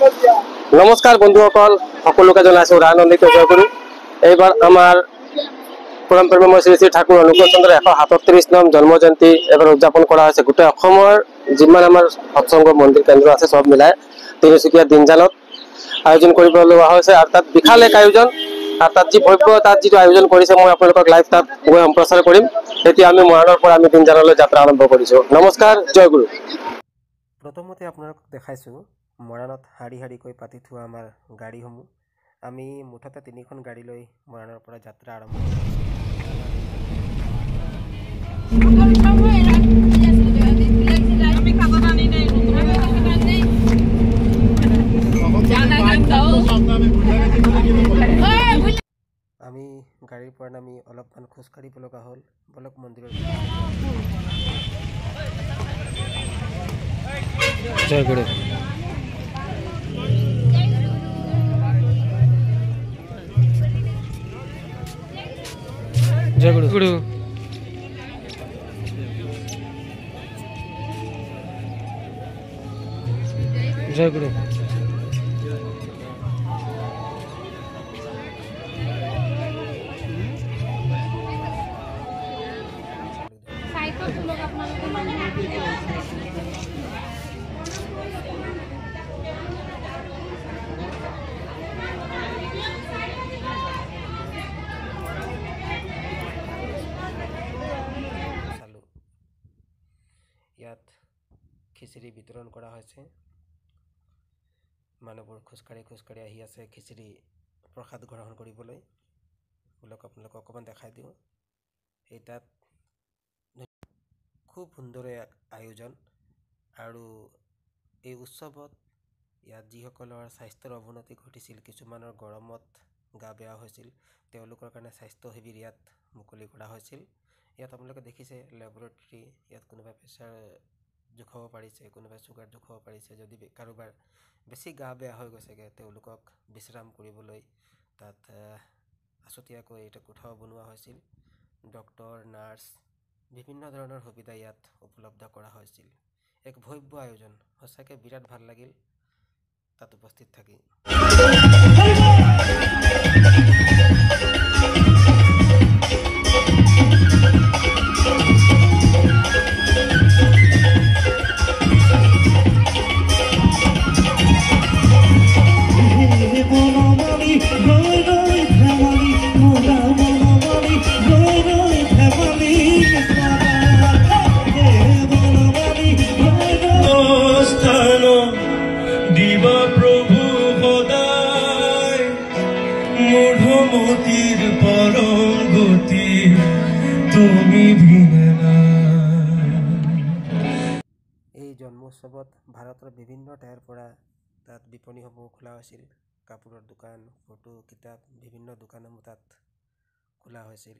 নমস্কাৰ বন্ধুসকল, সকলোকে জনাইছোঁ আনন্দিত জয়গুৰু। এইবাৰ আমাৰ পৰমপ্ৰেমী শ্ৰী শ্ৰী ঠাকুৰ অনুকূল চন্দ্ৰৰ 137 নং জন্ম জয়ন্তী এবাৰ উদযাপন কৰা হৈছে। গোটেই অসমৰ যিমান আমাৰ সৎসংগ মন্দিৰ কেন্দ্ৰ আছে সব মিলাই তিনিচুকীয়া দিনজানত আয়োজন কৰিব লোৱা হৈছে। আৰু তাত বিশাল এক আয়োজন, আৰু তাত যি ভব্য তাত যিটো আয়োজন কৰিছে মই আপোনালোকক লাইভ তাত গৈ সম্প্ৰচাৰ কৰিম। এতিয়া আমি মৰাণৰ পৰা আমি দিনজানলৈ যাত্ৰা আৰম্ভ কৰিছোঁ। নমস্কাৰ, জয়গুৰু। প্ৰথমতে আপোনালোকক দেখাইছোঁ মৰাণত শাৰী শাৰীকৈ পাতি থোৱা আমাৰ গাড়ীসমূহ। আমি মুঠতে 3খন গাড়ী লৈ মৰাণৰ পৰা যাত্ৰা আৰম্ভ কৰিছোঁ। আমি গাড়ীৰ পৰা নামি অলপমান খোজকাঢ়িব লগা হ'ল। বলক মন্দিৰৰ জয়গুৰু। জয়গুৰু গুৰু। জয়গুৰু। ইয়াত খিচিৰি বিতৰণ কৰা হৈছে। মানুহবোৰ খোজকাঢ়ি আহি আছে খিচিৰি প্ৰসাদ গ্ৰহণ কৰিবলৈ। বোলক আপোনালোকক অকণমান দেখাই দিওঁ। এই তাত খুব সুন্দৰ এক আয়োজন, আৰু এই উৎসৱত ইয়াত যিসকলৰ স্বাস্থ্যৰ অৱনতি ঘটিছিল, কিছুমানৰ গৰমত গা বেয়া হৈছিল, তেওঁলোকৰ কাৰণে স্বাস্থ্য শিবিৰ ইয়াত মুকলি কৰা হৈছিল। ইয়াত আপোনালোকে দেখিছে লেবৰেটৰী, ইয়াত কোনোবাই প্ৰেছাৰ জোখাব পাৰিছে, কোনোবাই চুগাৰ জোখাব পাৰিছে। যদি কাৰোবাৰ বেছি গা বেয়া হৈ গৈছেগৈ, তেওঁলোকক বিশ্ৰাম কৰিবলৈ তাত আছুতীয়াকৈ এটা কোঠাও বনোৱা হৈছিল। ডক্তৰ, নাৰ্ছ, বিভিন্ন ধৰণৰ সুবিধা ইয়াত উপলব্ধ কৰা হৈছিল। এক ভব্য আয়োজন, সঁচাকৈ বিৰাট ভাল লাগিল তাত উপস্থিত থাকি। এই জন্মোৎসৱত ভাৰতৰ বিভিন্ন ঠাইৰ পৰা তাত বিপণীসমূহ খোলা হৈছিল। কাপোৰৰ দোকান, ফটো, কিতাপ, বিভিন্ন দোকানসমূহ তাত খোলা হৈছিল।